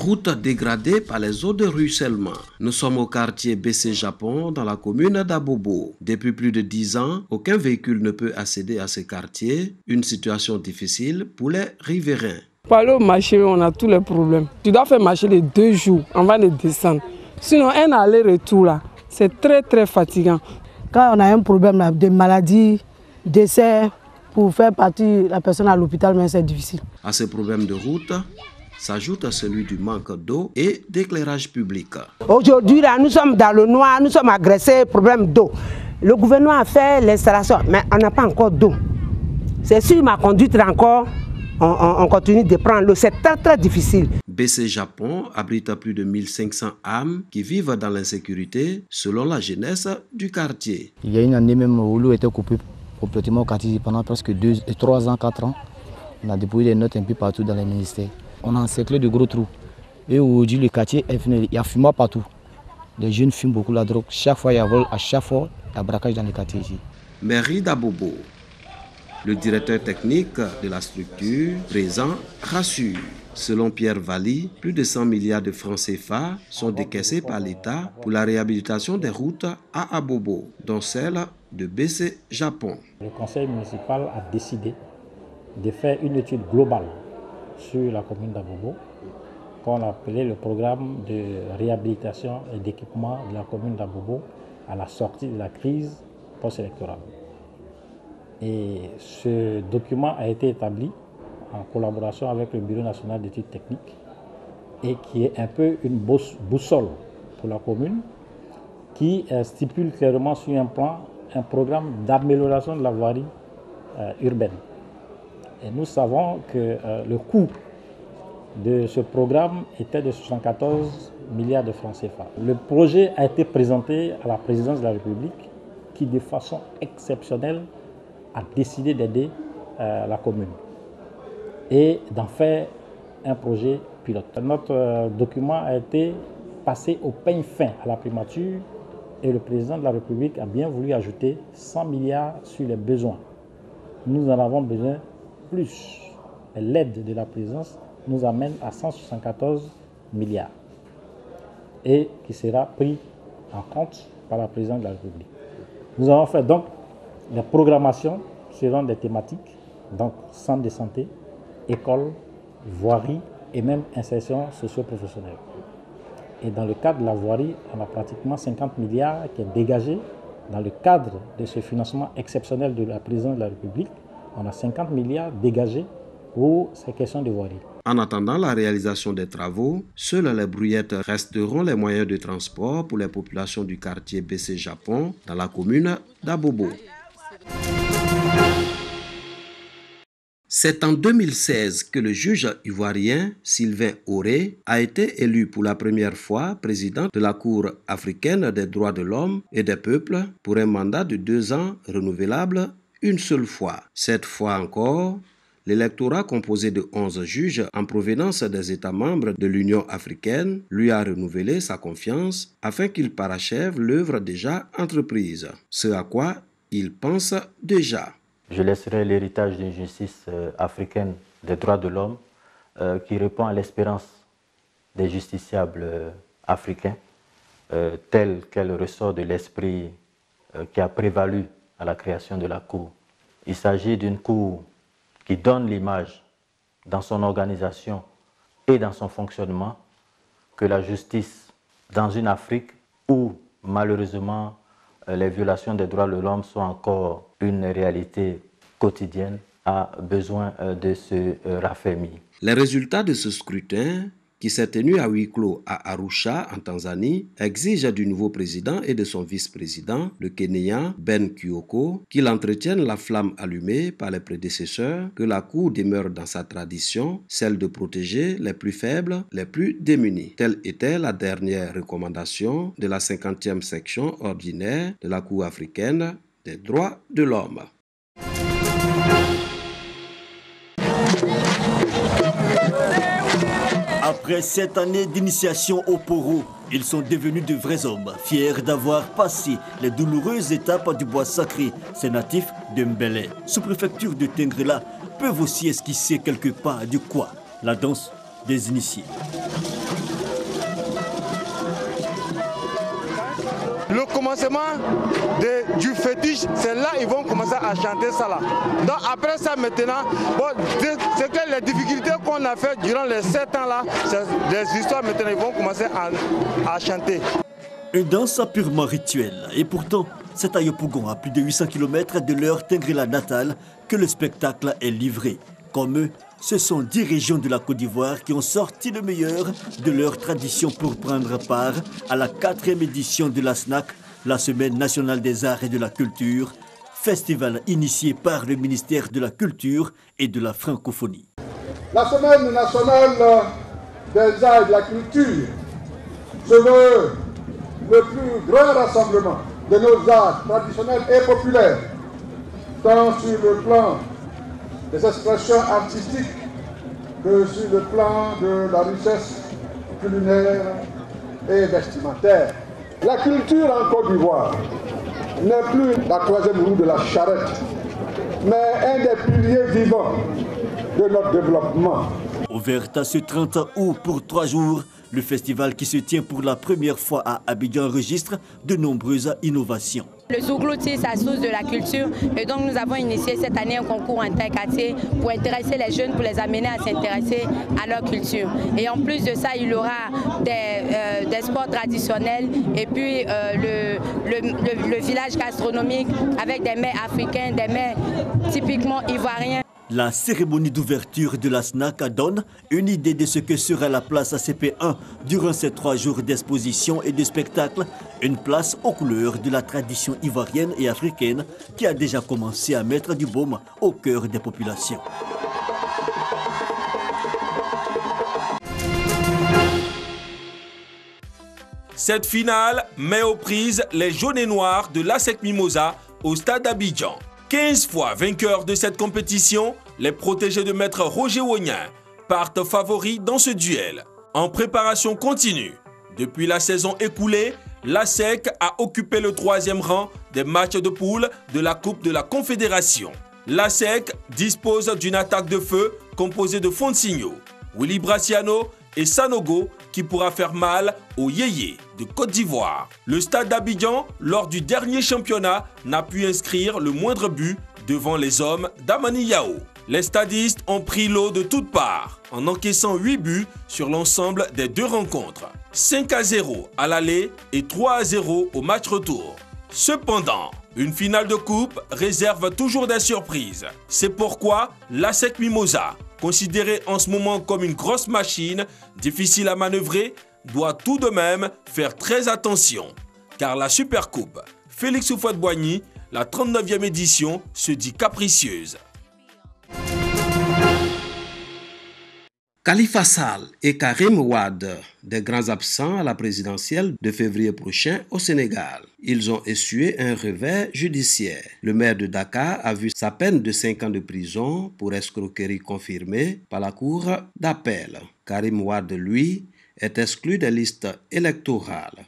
routes dégradées par les eaux de ruissellement. Nous sommes au quartier BC Japon dans la commune d'Abobo. Depuis plus de 10 ans, aucun véhicule ne peut accéder à ce quartier. Une situation difficile pour les riverains. Pour aller au marché, on a tous les problèmes. Tu dois faire marcher les 2 jours avant de descendre. Sinon, un aller-retour là, c'est très fatigant. Quand on a un problème là, de maladie, décès, pour faire partir la personne à l'hôpital, mais c'est difficile. À ce problème de route s'ajoute celui du manque d'eau et d'éclairage public. Aujourd'hui, là, nous sommes dans le noir, nous sommes agressés, problème d'eau. Le gouvernement a fait l'installation, mais on n'a pas encore d'eau. C'est sur ma conduite là encore, on continue de prendre l'eau. C'est très difficile. BC Japon abrite plus de 1500 âmes qui vivent dans l'insécurité selon la jeunesse du quartier. Il y a une année même où l'eau était coupée complètement au quartier pendant presque 3 ans, 4 ans. On a déposé des notes un peu partout dans les ministères. On a encerclé de gros trous. Et aujourd'hui, le quartier est fini. Il y a fumé partout. Les jeunes fument beaucoup la drogue. Chaque fois, il y a vol. À chaque fois, il y a braquage dans le quartier ici. Mairie d'Abobo. Le directeur technique de la structure présent rassure. Selon Pierre Valli, plus de 100 milliards de francs CFA sont décaissés par l'État pour la réhabilitation des routes à Abobo, dont celle de BC Japon. Le conseil municipal a décidé de faire une étude globale sur la commune d'Abobo, qu'on a appelé le programme de réhabilitation et d'équipement de la commune d'Abobo à la sortie de la crise post-électorale. Et ce document a été établi en collaboration avec le Bureau national d'études techniques et qui est un peu une boussole pour la commune qui stipule clairement sur un plan un programme d'amélioration de la voirie urbaine. Et nous savons que le coût de ce programme était de 74 milliards de francs CFA. Le projet a été présenté à la présidence de la République qui, de façon exceptionnelle, a décidé d'aider la commune et d'en faire un projet pilote. Notre document a été passé au peigne fin à la primature et le président de la République a bien voulu ajouter 100 milliards sur les besoins. Nous en avons besoin plus. L'aide de la présidence nous amène à 174 milliards et qui sera pris en compte par la présidente de la République. Nous avons fait donc la programmation selon des thématiques, donc centre de santé, école, voirie et même insertion socio-professionnelle. Et dans le cadre de la voirie, on a pratiquement 50 milliards qui est dégagé. Dans le cadre de ce financement exceptionnel de la présidence de la République, on a 50 milliards dégagés pour ces questions de voirie. En attendant la réalisation des travaux, seules les brouillettes resteront les moyens de transport pour les populations du quartier BC Japon dans la commune d'Abobo. C'est en 2016 que le juge ivoirien Sylvain Auré a été élu pour la première fois président de la Cour africaine des droits de l'homme et des peuples pour un mandat de 2 ans renouvelable une seule fois. Cette fois encore, l'électorat composé de 11 juges en provenance des États membres de l'Union africaine lui a renouvelé sa confiance afin qu'il parachève l'œuvre déjà entreprise, ce à quoi il pense déjà. Je laisserai l'héritage d'une justice africaine des droits de l'homme qui répond à l'espérance des justiciables africains, tel qu'elle ressort de l'esprit qui a prévalu à la création de la Cour. Il s'agit d'une Cour qui donne l'image dans son organisation et dans son fonctionnement que la justice dans une Afrique où malheureusement les violations des droits de l'homme sont encore une réalité quotidienne, a besoin de se raffermir. Les résultats de ce scrutin, qui s'est tenu à huis clos à Arusha, en Tanzanie, exigent du nouveau président et de son vice-président, le Kényan Ben Kyoko, qu'il entretienne la flamme allumée par les prédécesseurs, que la Cour demeure dans sa tradition, celle de protéger les plus faibles, les plus démunis. Telle était la dernière recommandation de la 50e section ordinaire de la Cour africaine des droits de l'homme. Après 7 années d'initiation au Poro, ils sont devenus de vrais hommes, fiers d'avoir passé les douloureuses étapes du bois sacré. Ces natifs de Mbélé, sous-préfecture de Tengrela, peuvent aussi esquisser quelque part du quoi, la danse des initiés. Le commencement du fétiche, c'est là qu'ils vont commencer à chanter ça là. Donc après ça maintenant, bon, c'est que les difficultés qu'on a fait durant les 7 ans là, c'est des histoires maintenant, ils vont commencer à chanter. Une danse purement rituelle. Et pourtant, c'est à Yopougon, à plus de 800 km de leur Tengrela natale, que le spectacle est livré. Comme eux, ce sont 10 régions de la Côte d'Ivoire qui ont sorti le meilleur de leur tradition pour prendre part à la 4e édition de la SNAC, la Semaine nationale des arts et de la culture, festival initié par le ministère de la Culture et de la Francophonie. La Semaine nationale des arts et de la culture se veut le plus grand rassemblement de nos arts traditionnels et populaires, tant sur le plan des expressions artistiques que sur le plan de la richesse culinaire et vestimentaire. La culture en Côte d'Ivoire n'est plus la 3e roue de la charrette, mais un des piliers vivants de notre développement. Ouverte ce 30 août pour 3 jours, le festival qui se tient pour la première fois à Abidjan enregistre de nombreuses innovations. Le Zouglou tire sa source de la culture et donc nous avons initié cette année un concours interquartier pour intéresser les jeunes, pour les amener à s'intéresser à leur culture. Et en plus de ça, il y aura des sports traditionnels et puis le village gastronomique avec des mets africains, des mets typiquement ivoiriens. La cérémonie d'ouverture de la SNAC donne une idée de ce que sera la place ACP1 durant ces 3 jours d'exposition et de spectacle, une place aux couleurs de la tradition ivoirienne et africaine qui a déjà commencé à mettre du baume au cœur des populations. Cette finale met aux prises les jaunes et noirs de l'ASEC Mimosa au stade d'Abidjan. 15 fois vainqueurs de cette compétition, les protégés de maître Roger Wognin partent favoris dans ce duel. En préparation continue, depuis la saison écoulée, l'ASEC a occupé le 3e rang des matchs de poule de la Coupe de la Confédération. L'ASEC dispose d'une attaque de feu composée de Fonsigno, Willy Braciano et Sanogo qui pourra faire mal aux Yéyés de Côte d'Ivoire. Le stade d'Abidjan, lors du dernier championnat, n'a pu inscrire le moindre but devant les hommes d'Amani Yao. Les stadistes ont pris l'eau de toutes parts en encaissant 8 buts sur l'ensemble des 2 rencontres. 5-0 à l'aller et 3-0 au match retour. Cependant, une finale de coupe réserve toujours des surprises. C'est pourquoi l'ASEC Mimosa, considéré en ce moment comme une grosse machine, difficile à manœuvrer, doit tout de même faire très attention. Car la Supercoupe Félix Houphouët-Boigny, la 39e édition, se dit capricieuse. Khalifa Sall et Karim Wade, des grands absents à la présidentielle de février prochain au Sénégal. Ils ont essuyé un revers judiciaire. Le maire de Dakar a vu sa peine de 5 ans de prison pour escroquerie confirmée par la cour d'appel. Karim Wade, lui, est exclu des listes électorales.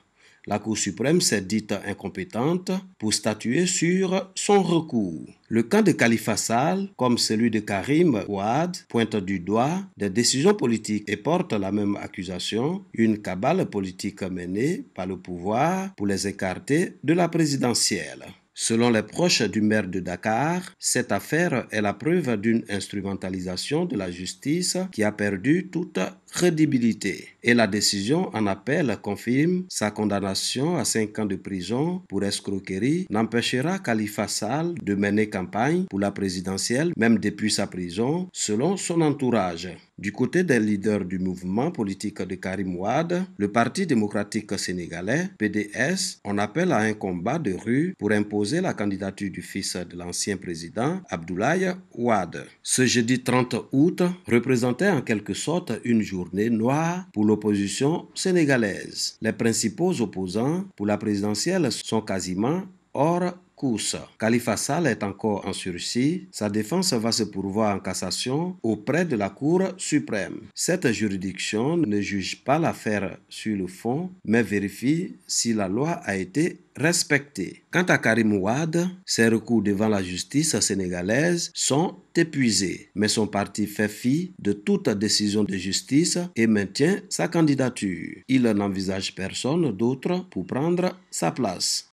La Cour suprême s'est dite incompétente pour statuer sur son recours. Le camp de Khalifa Sall, comme celui de Karim Wade, pointe du doigt des décisions politiques et porte la même accusation, une cabale politique menée par le pouvoir pour les écarter de la présidentielle. Selon les proches du maire de Dakar, cette affaire est la preuve d'une instrumentalisation de la justice qui a perdu toute crédibilité. Et la décision en appel confirme sa condamnation à 5 ans de prison pour escroquerie n'empêchera Khalifa Sall de mener campagne pour la présidentielle, même depuis sa prison, selon son entourage. Du côté des leaders du mouvement politique de Karim Wade, le Parti démocratique sénégalais, PDS, en appelle à un combat de rue pour imposer la candidature du fils de l'ancien président, Abdoulaye Wade. Ce jeudi 30 août représentait en quelque sorte une journée noire pour l'opposition sénégalaise. Les principaux opposants pour la présidentielle sont quasiment hors course. Khalifa Sall est encore en sursis. Sa défense va se pourvoir en cassation auprès de la Cour suprême. Cette juridiction ne juge pas l'affaire sur le fond, mais vérifie si la loi a été respectée. Quant à Karim Wade, ses recours devant la justice sénégalaise sont épuisés, mais son parti fait fi de toute décision de justice et maintient sa candidature. Il n'envisage personne d'autre pour prendre sa place.